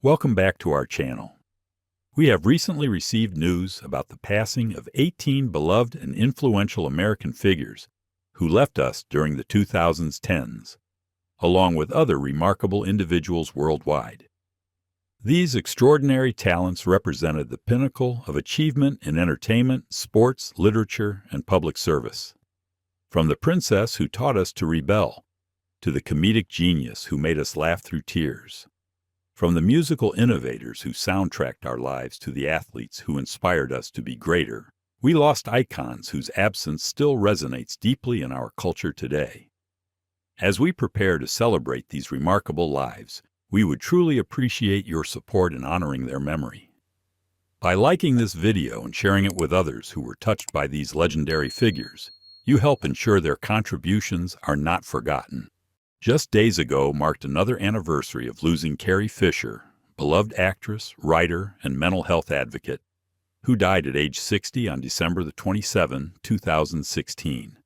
Welcome back to our channel. We have recently received news about the passing of 18 beloved and influential American figures who left us during the 2010s, along with other remarkable individuals worldwide. These extraordinary talents represented the pinnacle of achievement in entertainment, sports, literature, and public service. From the princess who taught us to rebel, to the comedic genius who made us laugh through tears. From the musical innovators who soundtracked our lives to the athletes who inspired us to be greater, we lost icons whose absence still resonates deeply in our culture today. As we prepare to celebrate these remarkable lives, we would truly appreciate your support in honoring their memory. By liking this video and sharing it with others who were touched by these legendary figures, you help ensure their contributions are not forgotten. Just days ago marked another anniversary of losing Carrie Fisher, beloved actress, writer, and mental health advocate, who died at age 60 on December 27, 2016.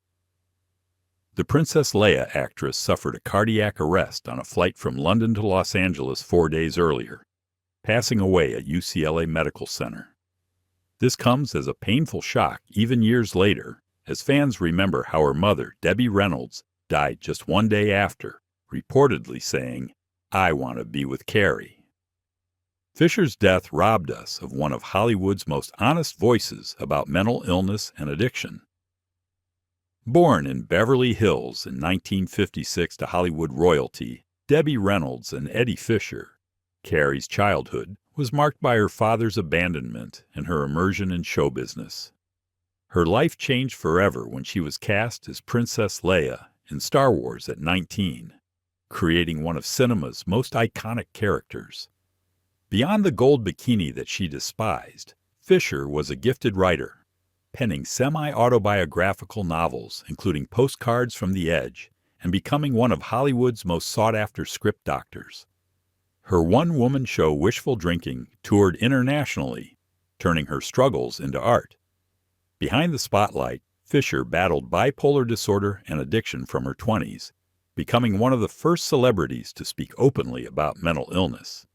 The Princess Leia actress suffered a cardiac arrest on a flight from London to Los Angeles 4 days earlier, passing away at UCLA Medical Center. This comes as a painful shock even years later, as fans remember how her mother, Debbie Reynolds, died just 1 day after, reportedly saying, "I want to be with Carrie." Fisher's death robbed us of one of Hollywood's most honest voices about mental illness and addiction. Born in Beverly Hills in 1956 to Hollywood royalty, Debbie Reynolds and Eddie Fisher, Carrie's childhood was marked by her father's abandonment and her immersion in show business. Her life changed forever when she was cast as Princess Leia in Star Wars at 19, creating one of cinema's most iconic characters. Beyond the gold bikini that she despised, Fisher was a gifted writer, penning semi-autobiographical novels including Postcards from the Edge and becoming one of Hollywood's most sought-after script doctors. Her one-woman show Wishful Drinking toured internationally, turning her struggles into art. Behind the spotlight, Fisher battled bipolar disorder and addiction from her 20s, becoming one of the first celebrities to speak openly about mental illness.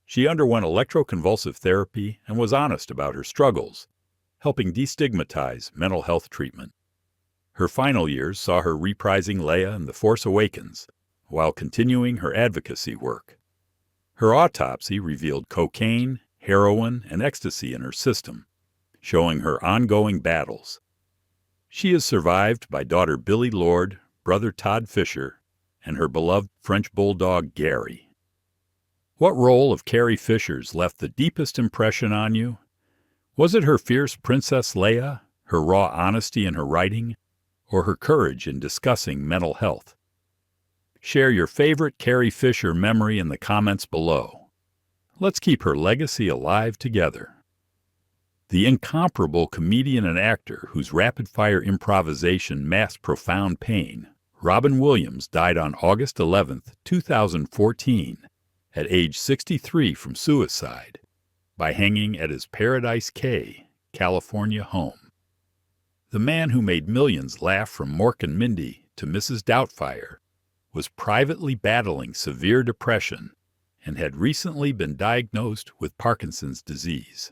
She underwent electroconvulsive therapy and was honest about her struggles, helping destigmatize mental health treatment. Her final years saw her reprising Leia in The Force Awakens, while continuing her advocacy work. Her autopsy revealed cocaine, heroin, and ecstasy in her system, showing her ongoing battles. She is survived by daughter Billie Lourd, brother Todd Fisher, and her beloved French bulldog Gary. What role of Carrie Fisher's left the deepest impression on you? Was it her fierce Princess Leia, her raw honesty in her writing, or her courage in discussing mental health? Share your favorite Carrie Fisher memory in the comments below. Let's keep her legacy alive together. The incomparable comedian and actor whose rapid-fire improvisation masked profound pain, Robin Williams died on August 11, 2014, at age 63 from suicide, by hanging at his Paradise Cay, California home. The man who made millions laugh from Mork and Mindy to Mrs. Doubtfire was privately battling severe depression and had recently been diagnosed with Parkinson's disease.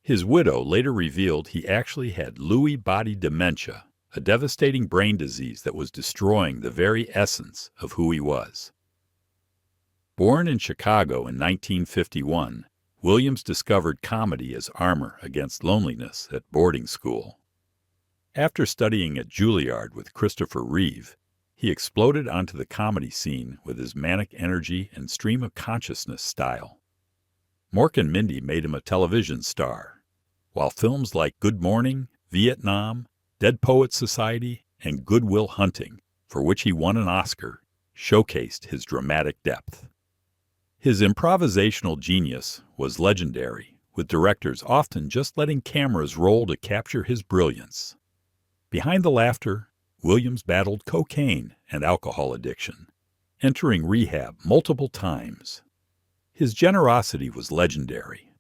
His widow later revealed he actually had Lewy body dementia, a devastating brain disease that was destroying the very essence of who he was. Born in Chicago in 1951, Williams discovered comedy as armor against loneliness at boarding school. After studying at Juilliard with Christopher Reeve, he exploded onto the comedy scene with his manic energy and stream of consciousness style. Mork and Mindy made him a television star, while films like Good Morning, Vietnam, Dead Poets Society, and Good Will Hunting, for which he won an Oscar, showcased his dramatic depth. His improvisational genius was legendary, with directors often just letting cameras roll to capture his brilliance. Behind the laughter, Williams battled cocaine and alcohol addiction, entering rehab multiple times. His generosity was legendary,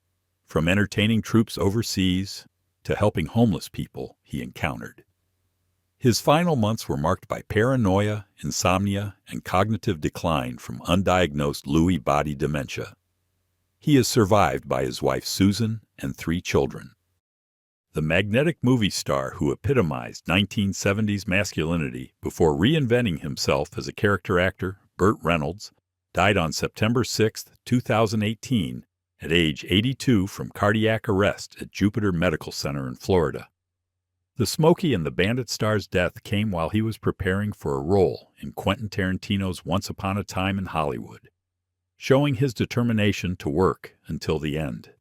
from entertaining troops overseas to helping homeless people he encountered. His final months were marked by paranoia, insomnia, and cognitive decline from undiagnosed Lewy body dementia. He is survived by his wife Susan and 3 children. The magnetic movie star who epitomized 1970s masculinity before reinventing himself as a character actor, Burt Reynolds, died on September 6, 2018, at age 82 from cardiac arrest at Jupiter Medical Center in Florida. The Smokey and the Bandit star's death came while he was preparing for a role in Quentin Tarantino's Once Upon a Time in Hollywood, showing his determination to work until the end.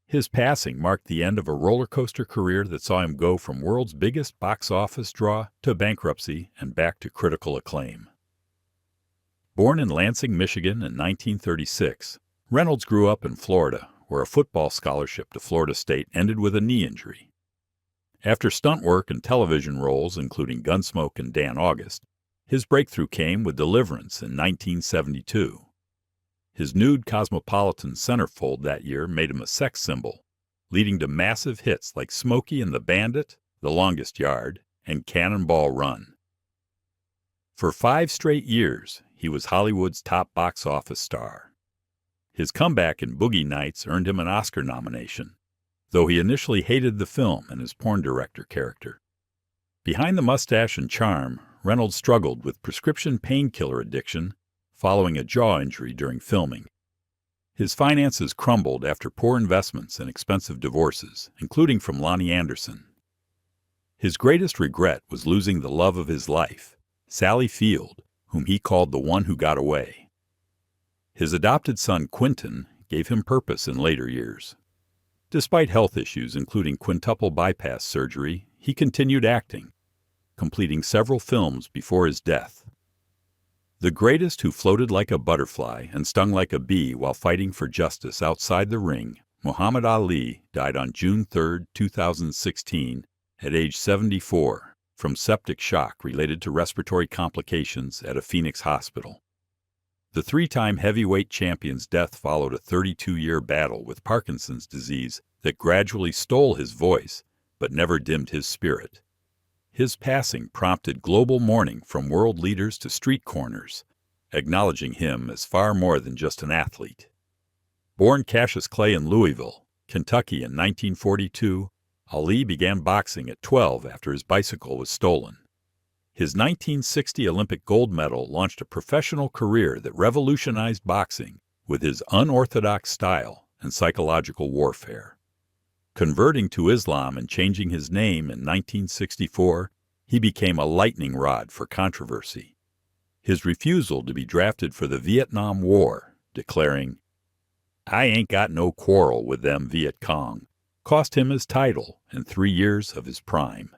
His passing marked the end of a roller coaster career that saw him go from world's biggest box office draw to bankruptcy and back to critical acclaim. Born in Lansing, Michigan in 1936, Reynolds grew up in Florida, where a football scholarship to Florida State ended with a knee injury. After stunt work and television roles, including Gunsmoke and Dan August, his breakthrough came with Deliverance in 1972. His nude Cosmopolitan centerfold that year made him a sex symbol, leading to massive hits like Smokey and the Bandit, The Longest Yard, and Cannonball Run. For 5 straight years, he was Hollywood's top box office star. His comeback in Boogie Nights earned him an Oscar nomination, though he initially hated the film and his porn director character. Behind the mustache and charm, Reynolds struggled with prescription painkiller addiction following a jaw injury during filming. His finances crumbled after poor investments and expensive divorces, including from Lonnie Anderson. His greatest regret was losing the love of his life, Sally Field, whom he called the one who got away. His adopted son, Quentin, gave him purpose in later years. Despite health issues, including quintuple bypass surgery, he continued acting, completing several films before his death. The greatest who floated like a butterfly and stung like a bee while fighting for justice outside the ring, Muhammad Ali, died on June 3, 2016, at age 74, from septic shock related to respiratory complications at a Phoenix hospital. The 3-time heavyweight champion's death followed a 32-year battle with Parkinson's disease that gradually stole his voice, but never dimmed his spirit. His passing prompted global mourning from world leaders to street corners, acknowledging him as far more than just an athlete. Born Cassius Clay in Louisville, Kentucky in 1942, Ali began boxing at 12 after his bicycle was stolen. His 1960 Olympic gold medal launched a professional career that revolutionized boxing with his unorthodox style and psychological warfare. Converting to Islam and changing his name in 1964, he became a lightning rod for controversy. His refusal to be drafted for the Vietnam War, declaring, "I ain't got no quarrel with them Viet Cong," cost him his title and 3 years of his prime.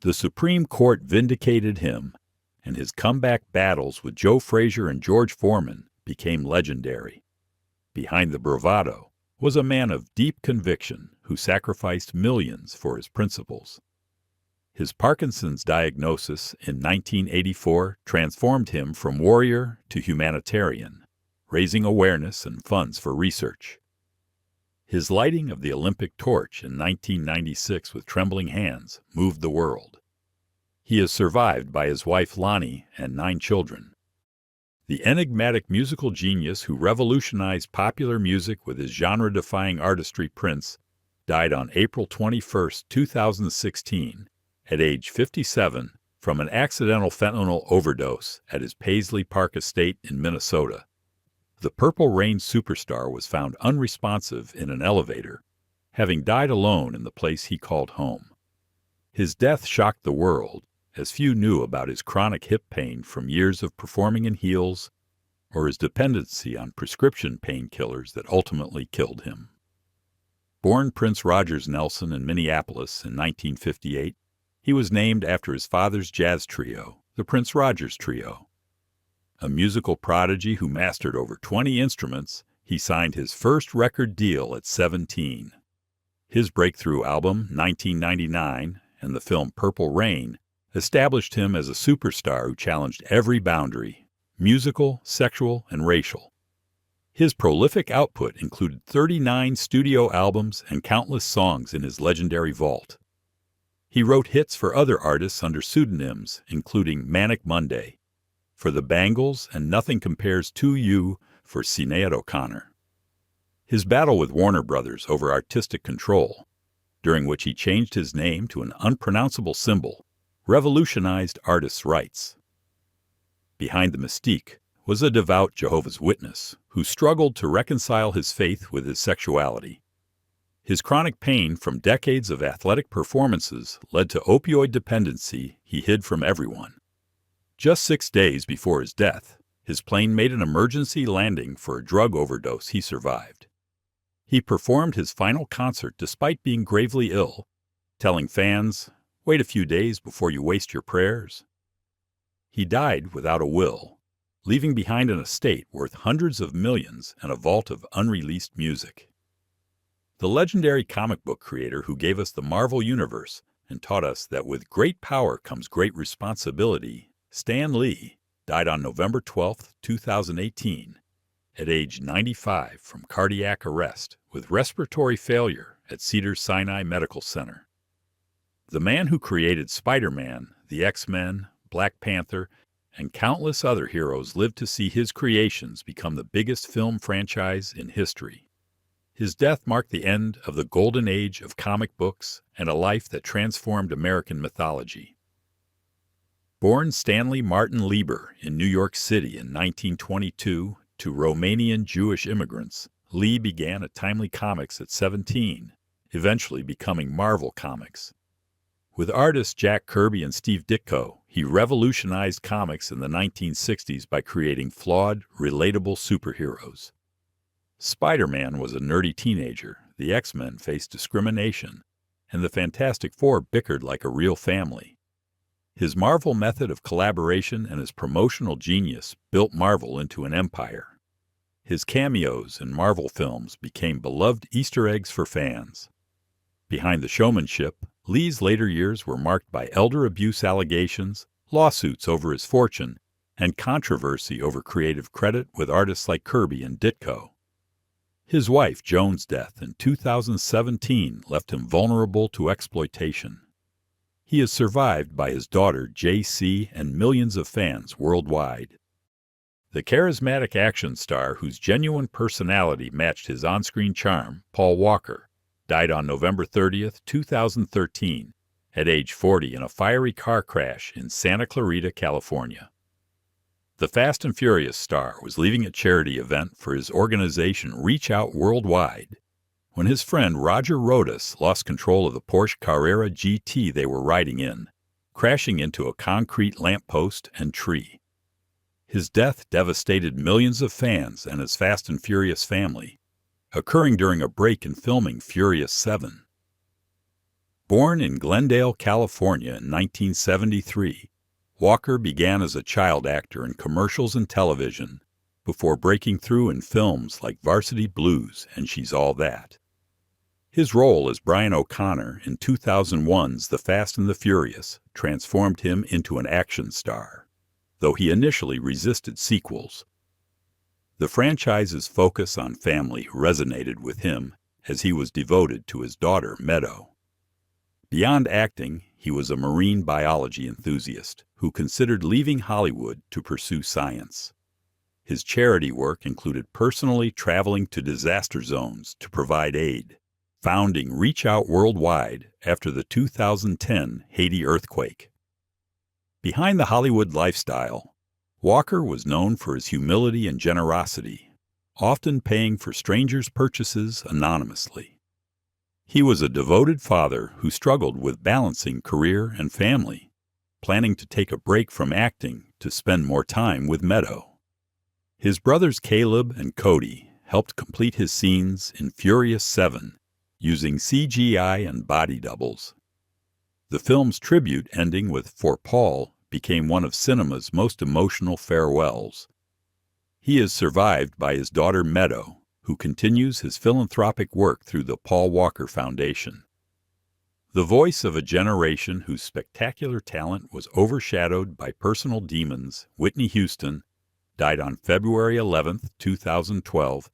The Supreme Court vindicated him, and his comeback battles with Joe Frazier and George Foreman became legendary. Behind the bravado was a man of deep conviction who sacrificed millions for his principles. His Parkinson's diagnosis in 1984 transformed him from warrior to humanitarian, raising awareness and funds for research. His lighting of the Olympic torch in 1996 with trembling hands moved the world. He is survived by his wife Lonnie and 9 children. The enigmatic musical genius who revolutionized popular music with his genre-defying artistry, Prince, died on April 21, 2016, at age 57, from an accidental fentanyl overdose at his Paisley Park estate in Minnesota. The Purple Rain superstar was found unresponsive in an elevator, having died alone in the place he called home. His death shocked the world, as few knew about his chronic hip pain from years of performing in heels or his dependency on prescription painkillers that ultimately killed him. Born Prince Rogers Nelson in Minneapolis in 1958, he was named after his father's jazz trio, the Prince Rogers Trio. A musical prodigy who mastered over 20 instruments, he signed his first record deal at 17. His breakthrough album, 1999, and the film Purple Rain, established him as a superstar who challenged every boundary, musical, sexual, and racial. His prolific output included 39 studio albums and countless songs in his legendary vault. He wrote hits for other artists under pseudonyms, including Manic Monday for the Bangles and Nothing Compares to You for Sinead O'Connor. His battle with Warner Brothers over artistic control, during which he changed his name to an unpronounceable symbol, revolutionized artists' rights. Behind the mystique was a devout Jehovah's Witness who struggled to reconcile his faith with his sexuality. His chronic pain from decades of athletic performances led to opioid dependency he hid from everyone. Just 6 days before his death, his plane made an emergency landing for a drug overdose he survived. He performed his final concert despite being gravely ill, telling fans, "Wait a few days before you waste your prayers." He died without a will, leaving behind an estate worth hundreds of millions and a vault of unreleased music. The legendary comic book creator who gave us the Marvel Universe and taught us that with great power comes great responsibility, Stan Lee, died on November 12, 2018, at age 95 from cardiac arrest with respiratory failure at Cedars-Sinai Medical Center. The man who created Spider-Man, the X-Men, Black Panther, and countless other heroes lived to see his creations become the biggest film franchise in history. His death marked the end of the golden age of comic books and a life that transformed American mythology. Born Stanley Martin Lieber in New York City in 1922 to Romanian Jewish immigrants, Lee began at Timely Comics at 17, eventually becoming Marvel Comics. With artists Jack Kirby and Steve Ditko, he revolutionized comics in the 1960s by creating flawed, relatable superheroes. Spider-Man was a nerdy teenager, the X-Men faced discrimination, and the Fantastic Four bickered like a real family. His Marvel method of collaboration and his promotional genius built Marvel into an empire. His cameos in Marvel films became beloved Easter eggs for fans. Behind the showmanship, Lee's later years were marked by elder abuse allegations, lawsuits over his fortune, and controversy over creative credit with artists like Kirby and Ditko. His wife, Joan's death in 2017 left him vulnerable to exploitation. He is survived by his daughter, JC, and millions of fans worldwide. The charismatic action star whose genuine personality matched his on-screen charm, Paul Walker, died on November 30, 2013, at age 40 in a fiery car crash in Santa Clarita, California. The Fast and Furious star was leaving a charity event for his organization Reach Out Worldwide when his friend Roger Rodas lost control of the Porsche Carrera GT they were riding in, crashing into a concrete lamppost and tree. His death devastated millions of fans and his Fast and Furious family, occurring during a break in filming Furious 7. Born in Glendale, California in 1973, Walker began as a child actor in commercials and television before breaking through in films like Varsity Blues and She's All That. His role as Brian O'Connor in 2001's The Fast and the Furious transformed him into an action star, though he initially resisted sequels. The franchise's focus on family resonated with him as he was devoted to his daughter, Meadow. Beyond acting, he was a marine biology enthusiast who considered leaving Hollywood to pursue science. His charity work included personally traveling to disaster zones to provide aid, founding Reach Out Worldwide after the 2010 Haiti earthquake. Behind the Hollywood lifestyle, Walker was known for his humility and generosity, often paying for strangers' purchases anonymously. He was a devoted father who struggled with balancing career and family, planning to take a break from acting to spend more time with Meadow. His brothers Caleb and Cody helped complete his scenes in Furious 7 using CGI and body doubles. The film's tribute ending with For Paul became one of cinema's most emotional farewells. He is survived by his daughter Meadow, who continues his philanthropic work through the Paul Walker Foundation. The voice of a generation whose spectacular talent was overshadowed by personal demons, Whitney Houston, died on February 11, 2012,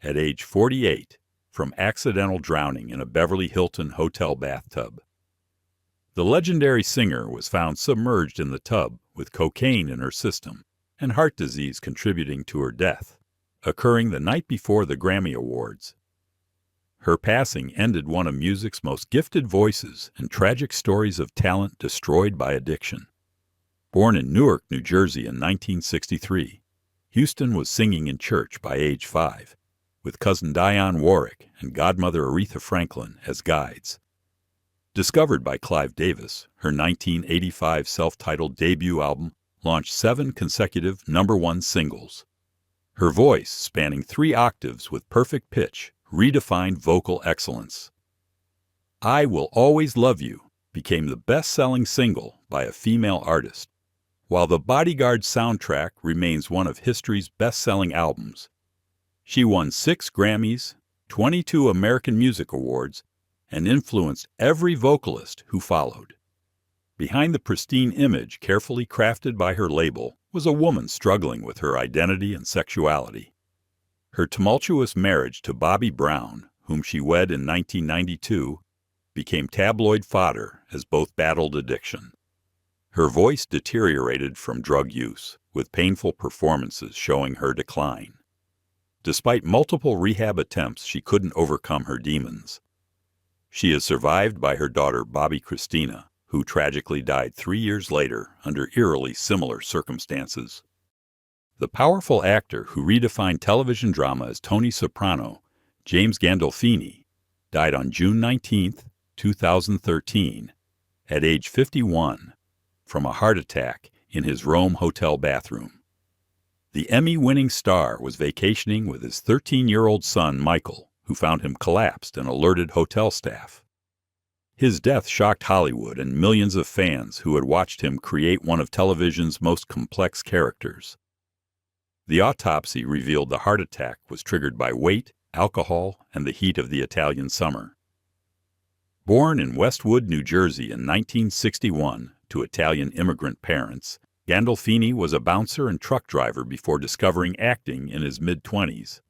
at age 48, from accidental drowning in a Beverly Hilton hotel bathtub. The legendary singer was found submerged in the tub with cocaine in her system and heart disease contributing to her death. occurring the night before the Grammy Awards. Her passing ended one of music's most gifted voices and tragic stories of talent destroyed by addiction. Born in Newark, New Jersey in 1963, Houston was singing in church by age 5, with cousin Dionne Warwick and godmother Aretha Franklin as guides. Discovered by Clive Davis, her 1985 self-titled debut album launched 7 consecutive #1 singles. Her voice, spanning 3 octaves with perfect pitch, redefined vocal excellence. I Will Always Love You became the best-selling single by a female artist, while The Bodyguard soundtrack remains one of history's best-selling albums. She won 6 Grammys, 22 American Music Awards, and influenced every vocalist who followed. Behind the pristine image carefully crafted by her label was a woman struggling with her identity and sexuality. Her tumultuous marriage to Bobby Brown, whom she wed in 1992, became tabloid fodder as both battled addiction. Her voice deteriorated from drug use, with painful performances showing her decline. Despite multiple rehab attempts, she couldn't overcome her demons. She is survived by her daughter Bobby Christina, who tragically died 3 years later under eerily similar circumstances. The powerful actor who redefined television drama as Tony Soprano, James Gandolfini, died on June 19, 2013, at age 51, from a heart attack in his Rome hotel bathroom. The Emmy-winning star was vacationing with his 13-year-old son, Michael, who found him collapsed and alerted hotel staff. His death shocked Hollywood and millions of fans who had watched him create one of television's most complex characters. The autopsy revealed the heart attack was triggered by weight, alcohol, and the heat of the Italian summer. Born in Westwood, New Jersey in 1961 to Italian immigrant parents, Gandolfini was a bouncer and truck driver before discovering acting in his mid-20s.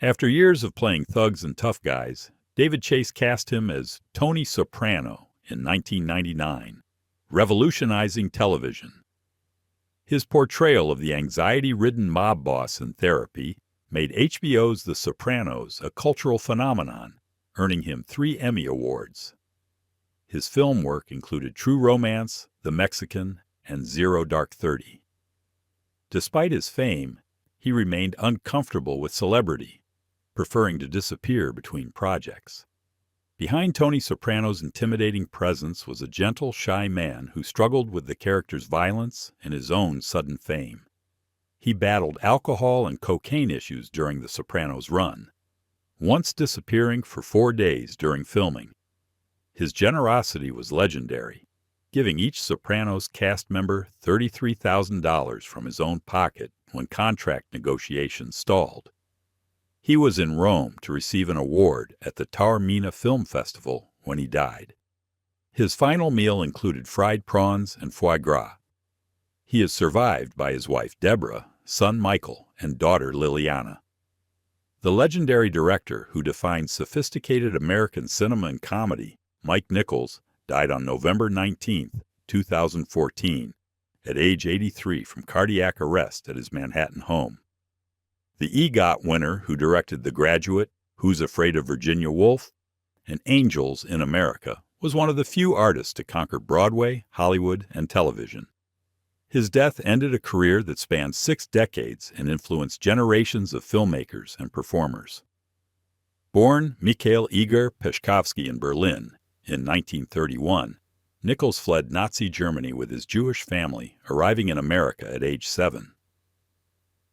After years of playing thugs and tough guys, David Chase cast him as Tony Soprano in 1999, revolutionizing television. His portrayal of the anxiety-ridden mob boss in Therapy made HBO's The Sopranos a cultural phenomenon, earning him 3 Emmy Awards. His film work included True Romance, The Mexican, and Zero Dark 30. Despite his fame, he remained uncomfortable with celebrity, preferring to disappear between projects. Behind Tony Soprano's intimidating presence was a gentle, shy man who struggled with the character's violence and his own sudden fame. He battled alcohol and cocaine issues during The Sopranos' run, once disappearing for 4 days during filming. His generosity was legendary, giving each Sopranos cast member $33,000 from his own pocket when contract negotiations stalled. He was in Rome to receive an award at the Taormina Film Festival when he died. His final meal included fried prawns and foie gras. He is survived by his wife Deborah, son Michael, and daughter Liliana. The legendary director who defined sophisticated American cinema and comedy, Mike Nichols, died on November 19, 2014, at age 83 from cardiac arrest at his Manhattan home. The EGOT winner who directed The Graduate, Who's Afraid of Virginia Woolf, and Angels in America was one of the few artists to conquer Broadway, Hollywood, and television. His death ended a career that spanned 6 decades and influenced generations of filmmakers and performers. Born Mikhail Igor Peshkovsky in Berlin in 1931, Nichols fled Nazi Germany with his Jewish family, arriving in America at age 7.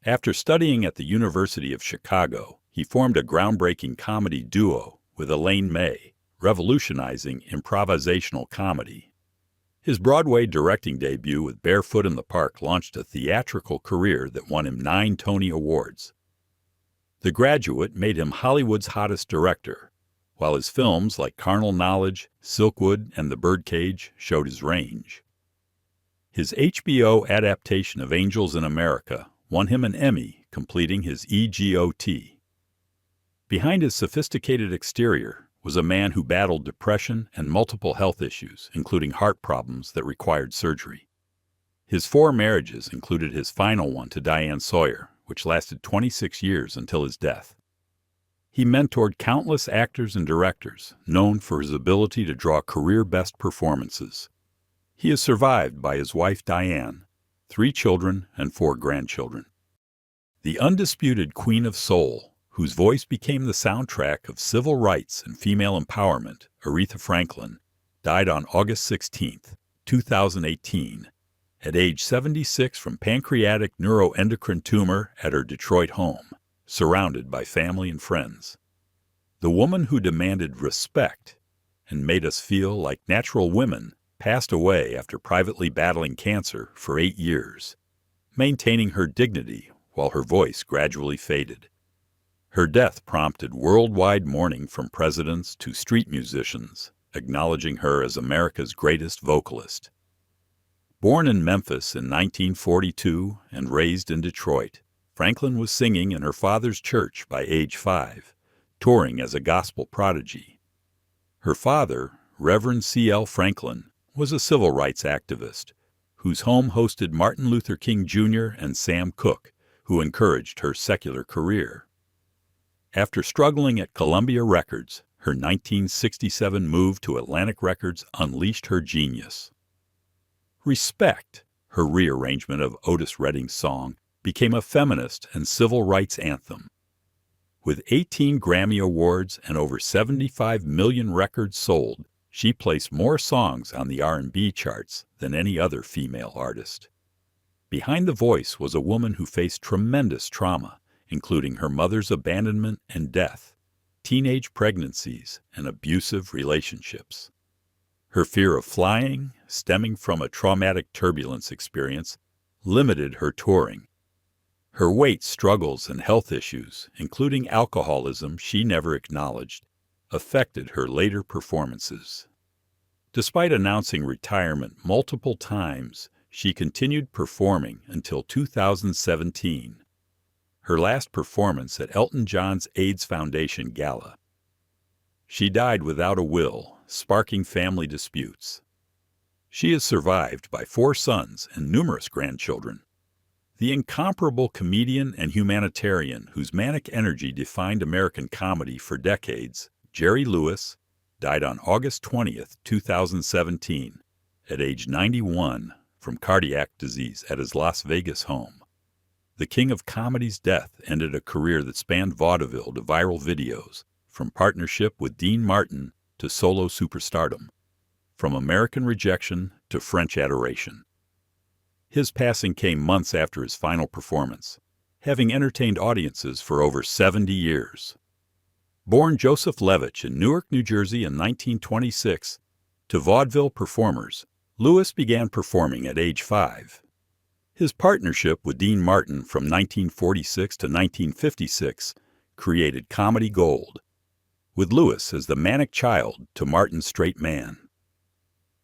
After studying at the University of Chicago, he formed a groundbreaking comedy duo with Elaine May, revolutionizing improvisational comedy. His Broadway directing debut with Barefoot in the Park launched a theatrical career that won him 9 Tony Awards. The Graduate made him Hollywood's hottest director, while his films like Carnal Knowledge, Silkwood, and The Birdcage showed his range. His HBO adaptation of Angels in America won him an Emmy, completing his EGOT. Behind his sophisticated exterior was a man who battled depression and multiple health issues, including heart problems that required surgery. His 4 marriages included his final one to Diane Sawyer, which lasted 26 years until his death. He mentored countless actors and directors, known for his ability to draw career-best performances. He is survived by his wife Diane, 3 children and 4 grandchildren. The undisputed Queen of Soul, whose voice became the soundtrack of civil rights and female empowerment, Aretha Franklin, died on August 16, 2018, at age 76 from pancreatic neuroendocrine tumor at her Detroit home, surrounded by family and friends. The woman who demanded respect and made us feel like natural women passed away after privately battling cancer for 8 years, maintaining her dignity while her voice gradually faded. Her death prompted worldwide mourning from presidents to street musicians, acknowledging her as America's greatest vocalist. Born in Memphis in 1942 and raised in Detroit, Franklin was singing in her father's church by age 5, touring as a gospel prodigy. Her father, Reverend C.L. Franklin, was a civil rights activist, whose home hosted Martin Luther King Jr. and Sam Cooke, who encouraged her secular career. After struggling at Columbia Records, her 1967 move to Atlantic Records unleashed her genius. Respect, her rearrangement of Otis Redding's song, became a feminist and civil rights anthem. With 18 Grammy Awards and over 75 million records sold, she placed more songs on the R&B charts than any other female artist. Behind the voice was a woman who faced tremendous trauma, including her mother's abandonment and death, teenage pregnancies, and abusive relationships. Her fear of flying, stemming from a traumatic turbulence experience, limited her touring. Her weight struggles and health issues, including alcoholism she never acknowledged, affected her later performances. Despite announcing retirement multiple times, she continued performing until 2017, her last performance at Elton John's AIDS Foundation Gala. She died without a will, sparking family disputes. She is survived by 4 sons and numerous grandchildren. The incomparable comedian and humanitarian whose manic energy defined American comedy for decades, Jerry Lewis, died on August 20, 2017, at age 91 from cardiac disease at his Las Vegas home. The king of comedy's death ended a career that spanned vaudeville to viral videos, from partnership with Dean Martin to solo superstardom, from American rejection to French adoration. His passing came months after his final performance, having entertained audiences for over 70 years. Born Joseph Levitch in Newark, New Jersey in 1926, to vaudeville performers, Lewis began performing at age 5. His partnership with Dean Martin from 1946 to 1956 created comedy gold, with Lewis as the manic child to Martin's straight man.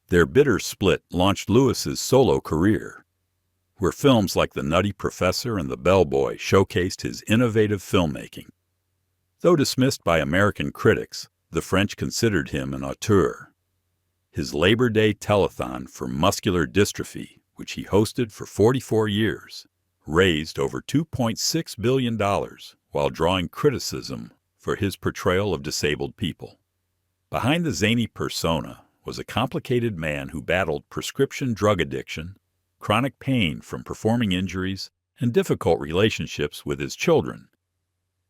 Their bitter split launched Lewis's solo career, where films like The Nutty Professor and The Bellboy showcased his innovative filmmaking. Though dismissed by American critics, the French considered him an auteur. His Labor Day telethon for muscular dystrophy, which he hosted for 44 years, raised over $2.6 billion while drawing criticism for his portrayal of disabled people. Behind the zany persona was a complicated man who battled prescription drug addiction, chronic pain from performing injuries, and difficult relationships with his children.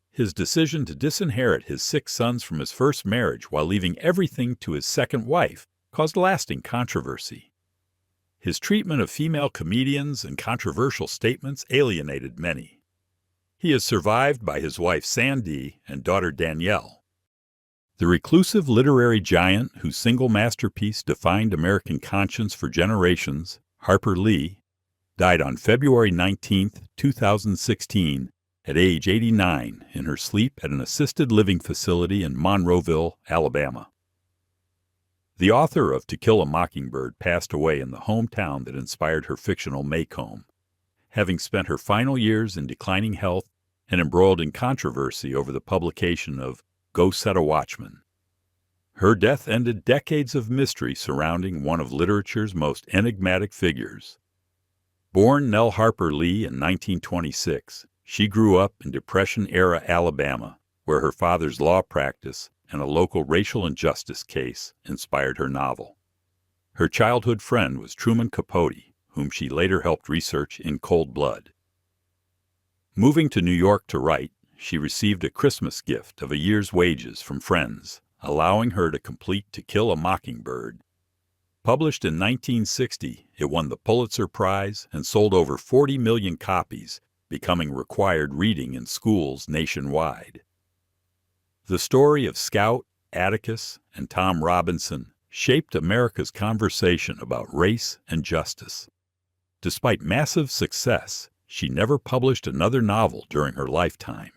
His decision to disinherit his 6 sons from his first marriage while leaving everything to his second wife caused lasting controversy. His treatment of female comedians and controversial statements alienated many. He is survived by his wife Sandy and daughter Danielle. The reclusive literary giant whose single masterpiece defined American conscience for generations, Harper Lee, died on February 19, 2016, at age 89 in her sleep at an assisted living facility in Monroeville, Alabama. The author of To Kill a Mockingbird passed away in the hometown that inspired her fictional Maycomb, having spent her final years in declining health and embroiled in controversy over the publication of Go Set a Watchman. Her death ended decades of mystery surrounding one of literature's most enigmatic figures. Born Nell Harper Lee in 1926, She grew up in Depression-era Alabama, where her father's law practice and a local racial injustice case inspired her novel. Her childhood friend was Truman Capote, whom she later helped research in Cold Blood. Moving to New York to write, she received a Christmas gift of a year's wages from friends, allowing her to complete To Kill a Mockingbird. Published in 1960, it won the Pulitzer Prize and sold over 40 million copies, becoming required reading in schools nationwide. The story of Scout, Atticus, and Tom Robinson shaped America's conversation about race and justice. Despite massive success, she never published another novel during her lifetime,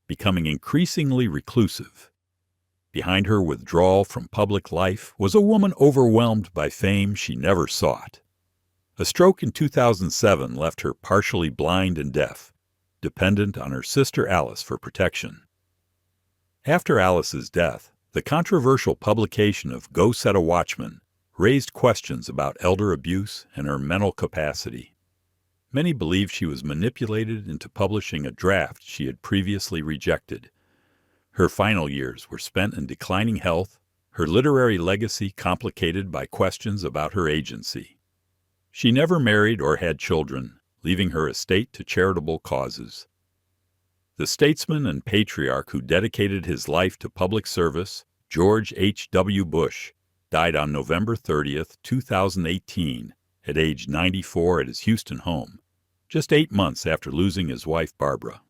becoming increasingly reclusive. Behind her withdrawal from public life was a woman overwhelmed by fame she never sought. A stroke in 2007 left her partially blind and deaf, dependent on her sister Alice for protection. After Alice's death, the controversial publication of Go Set a Watchman raised questions about elder abuse and her mental capacity. Many believe she was manipulated into publishing a draft she had previously rejected. Her final years were spent in declining health, her literary legacy complicated by questions about her agency. She never married or had children, leaving her estate to charitable causes. The statesman and patriarch who dedicated his life to public service, George H.W. Bush, died on November 30, 2018, at age 94 at his Houston home, just 8 months after losing his wife Barbara.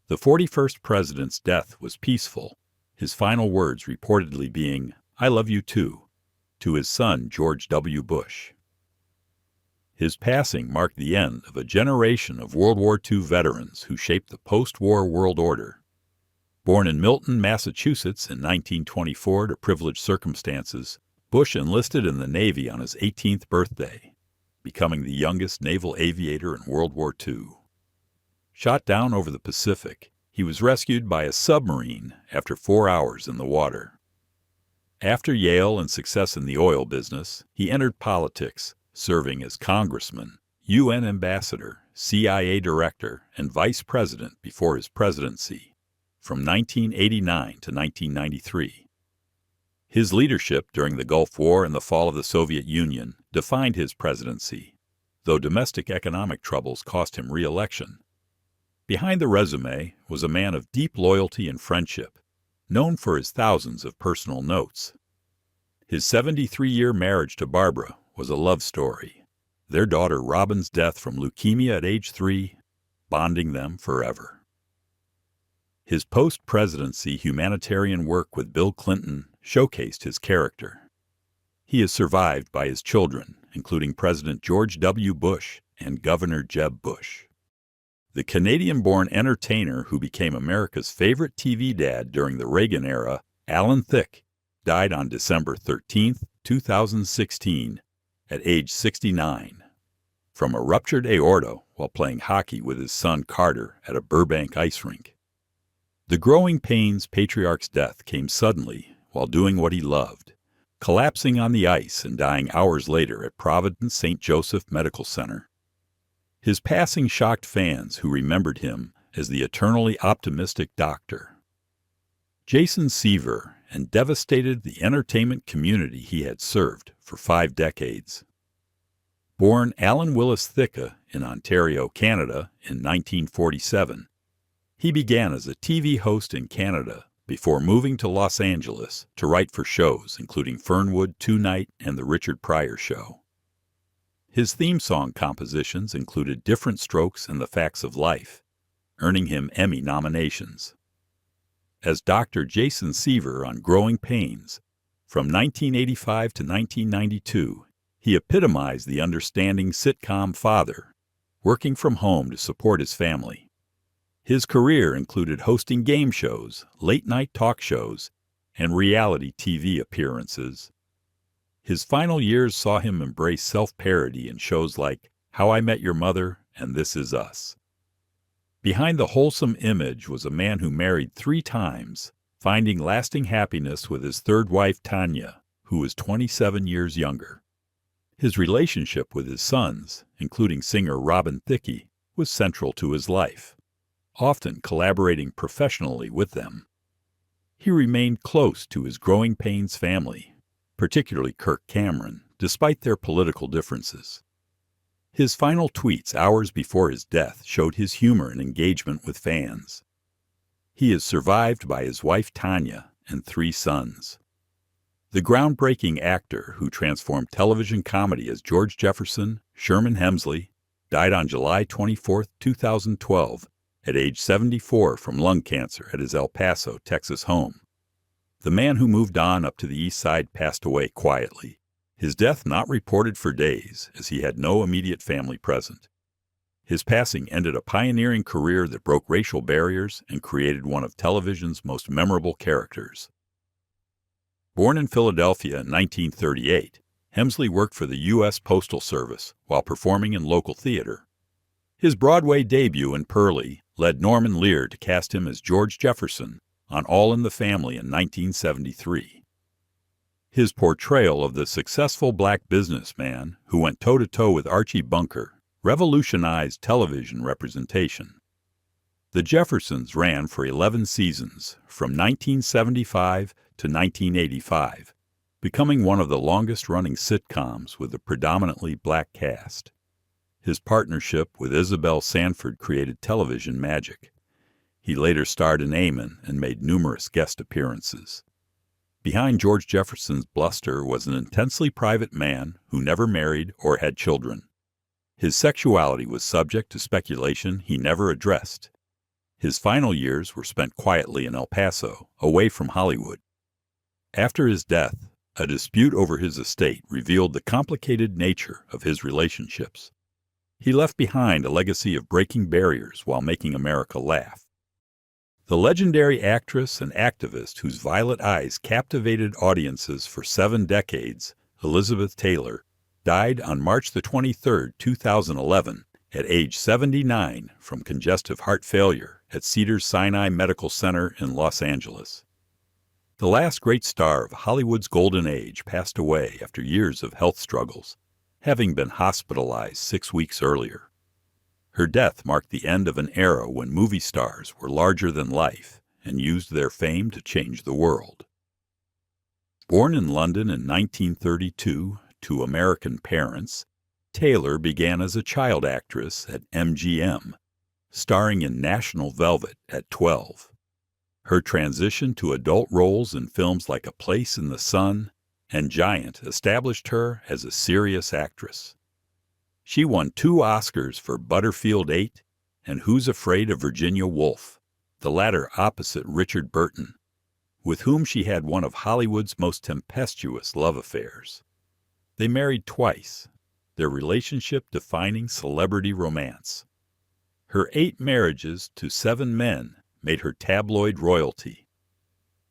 The 41st president's death was peaceful, his final words reportedly being, "I love you too," to his son George W. Bush. His passing marked the end of a generation of World War II veterans who shaped the post-war world order. Born in Milton, Massachusetts in 1924 to privileged circumstances, Bush enlisted in the Navy on his 18th birthday, becoming the youngest naval aviator in World War II. Shot down over the Pacific, he was rescued by a submarine after 4 hours in the water. After Yale and success in the oil business, he entered politics, serving as congressman, UN ambassador, CIA director, and vice president before his presidency, from 1989 to 1993. His leadership during the Gulf War and the fall of the Soviet Union defined his presidency, though domestic economic troubles cost him re-election. Behind the resume was a man of deep loyalty and friendship, known for his thousands of personal notes. His 73-year marriage to Barbara was a love story, their daughter Robin's death from leukemia at age 3, bonding them forever. His post-presidency humanitarian work with Bill Clinton showcased his character. He is survived by his children, including President George W. Bush and Governor Jeb Bush. The Canadian-born entertainer who became America's favorite TV dad during the Reagan era, Alan Thicke, died on December 13, 2016, at age 69, from a ruptured aorta while playing hockey with his son Carter at a Burbank ice rink. The Growing Pains patriarch's death came suddenly while doing what he loved, collapsing on the ice and dying hours later at Providence St. Joseph Medical Center. His passing shocked fans who remembered him as the eternally optimistic doctor. Jason Seaver and devastated the entertainment community he had served for 5 decades. Born Alan Willis Thicke in Ontario, Canada in 1947, he began as a TV host in Canada before moving to Los Angeles to write for shows including Fernwood, Tonight, and The Richard Pryor Show. His theme song compositions included Different Strokes and The Facts of Life, earning him Emmy nominations. As Dr. Jason Seaver on Growing Pains, from 1985 to 1992, he epitomized the understanding sitcom father, working from home to support his family. His career included hosting game shows, late-night talk shows, and reality TV appearances. His final years saw him embrace self-parody in shows like How I Met Your Mother and This Is Us. Behind the wholesome image was a man who married 3 times, finding lasting happiness with his third wife Tanya, who was 27 years younger. His relationship with his sons, including singer Robin Thicke, was central to his life, often collaborating professionally with them. He remained close to his Growing Pains family, particularly Kirk Cameron, despite their political differences. His final tweets hours before his death showed his humor and engagement with fans. He is survived by his wife Tanya and 3 sons. The groundbreaking actor who transformed television comedy as George Jefferson, Sherman Hemsley, died on July 24, 2012, at age 74 from lung cancer at his El Paso, Texas home. The man who moved on up to the East Side passed away quietly, his death not reported for days as he had no immediate family present. His passing ended a pioneering career that broke racial barriers and created one of television's most memorable characters. Born in Philadelphia in 1938, Hemsley worked for the U.S. Postal Service while performing in local theater. His Broadway debut in Purlie led Norman Lear to cast him as George Jefferson on All in the Family in 1973. His portrayal of the successful black businessman who went toe-to-toe with Archie Bunker revolutionized television representation. The Jeffersons ran for 11 seasons, from 1975 to 1985, becoming one of the longest-running sitcoms with a predominantly black cast. His partnership with Isabel Sanford created television magic. He later starred in Amen and made numerous guest appearances. Behind George Jefferson's bluster was an intensely private man who never married or had children. His sexuality was subject to speculation he never addressed. His final years were spent quietly in El Paso, away from Hollywood. After his death, a dispute over his estate revealed the complicated nature of his relationships. He left behind a legacy of breaking barriers while making America laugh. The legendary actress and activist whose violet eyes captivated audiences for 7 decades, Elizabeth Taylor, died on March 23, 2011, at age 79 from congestive heart failure at Cedars-Sinai Medical Center in Los Angeles. The last great star of Hollywood's golden age passed away after years of health struggles, having been hospitalized 6 weeks earlier. Her death marked the end of an era when movie stars were larger than life and used their fame to change the world. Born in London in 1932 to American parents, Taylor began as a child actress at MGM, starring in National Velvet at 12. Her transition to adult roles in films like A Place in the Sun and Giant established her as a serious actress. She won 2 Oscars for Butterfield 8 and Who's Afraid of Virginia Woolf, the latter opposite Richard Burton, with whom she had one of Hollywood's most tempestuous love affairs. They married twice, their relationship defining celebrity romance. Her 8 marriages to 7 men made her tabloid royalty.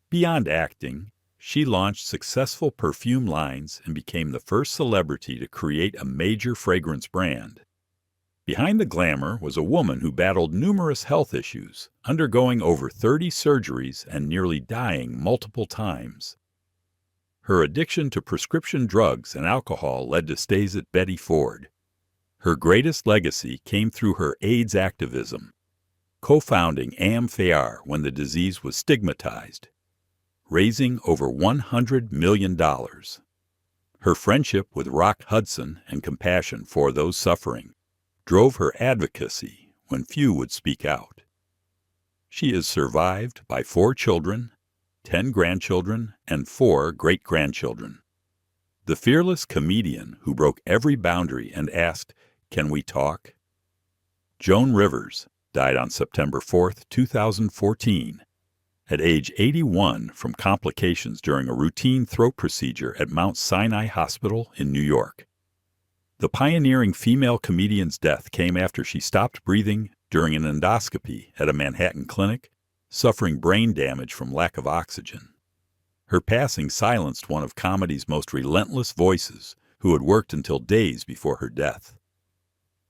Beyond acting, she launched successful perfume lines and became the first celebrity to create a major fragrance brand. Behind the glamour was a woman who battled numerous health issues, undergoing over 30 surgeries and nearly dying multiple times. Her addiction to prescription drugs and alcohol led to stays at Betty Ford. Her greatest legacy came through her AIDS activism, co-founding AmFAR when the disease was stigmatized, raising over $100 million. Her friendship with Rock Hudson and compassion for those suffering drove her advocacy when few would speak out. She is survived by 4 children, 10 grandchildren, and 4 great-grandchildren. The fearless comedian who broke every boundary and asked, "Can we talk?" Joan Rivers died on September 4, 2014, at age 81 from complications during a routine throat procedure at Mount Sinai Hospital in New York. The pioneering female comedian's death came after she stopped breathing during an endoscopy at a Manhattan clinic, suffering brain damage from lack of oxygen. Her passing silenced one of comedy's most relentless voices, who had worked until days before her death.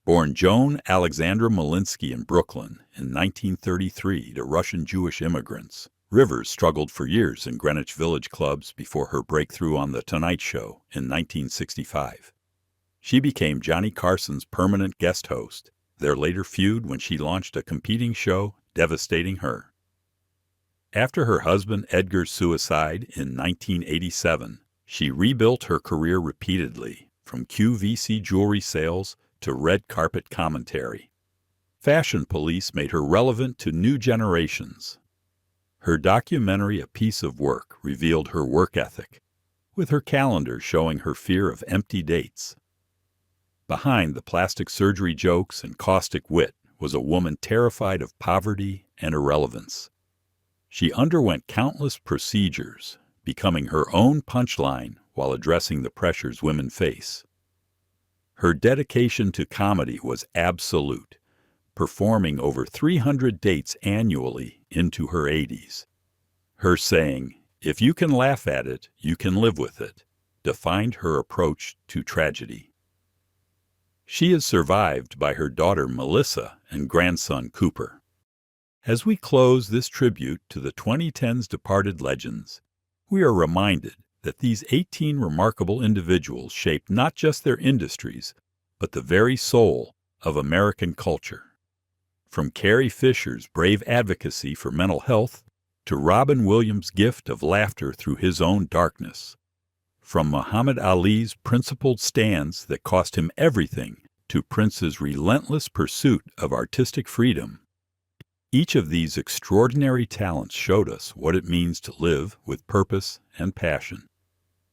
Born Joan Alexandra Malinsky in Brooklyn in 1933 to Russian Jewish immigrants, Rivers struggled for years in Greenwich Village clubs before her breakthrough on The Tonight Show in 1965. She became Johnny Carson's permanent guest host, their later feud when she launched a competing show, devastating her. After her husband Edgar's suicide in 1987, she rebuilt her career repeatedly, from QVC jewelry sales to red carpet commentary. Fashion Police made her relevant to new generations. Her documentary, A Piece of Work, revealed her work ethic, with her calendar showing her fear of empty dates. Behind the plastic surgery jokes and caustic wit was a woman terrified of poverty and irrelevance. She underwent countless procedures, becoming her own punchline while addressing the pressures women face. Her dedication to comedy was absolute, performing over 300 dates annually into her 80s. Her saying, "If you can laugh at it, you can live with it," defined her approach to tragedy. She is survived by her daughter Melissa and grandson Cooper. As we close this tribute to the 2010's departed legends, we are reminded that these 18 remarkable individuals shaped not just their industries, but the very soul of American culture. From Carrie Fisher's brave advocacy for mental health to Robin Williams' gift of laughter through his own darkness. From Muhammad Ali's principled stands that cost him everything to Prince's relentless pursuit of artistic freedom, each of these extraordinary talents showed us what it means to live with purpose and passion.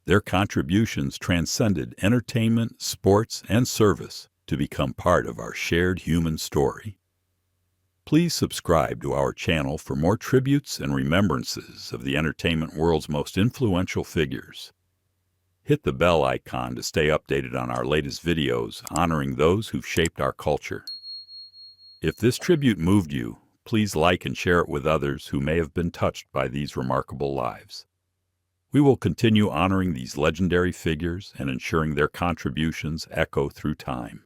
Their contributions transcended entertainment, sports, and service to become part of our shared human story. Please subscribe to our channel for more tributes and remembrances of the entertainment world's most influential figures. Hit the bell icon to stay updated on our latest videos honoring those who've shaped our culture. If this tribute moved you, please like and share it with others who may have been touched by these remarkable lives. We will continue honoring these legendary figures and ensuring their contributions echo through time.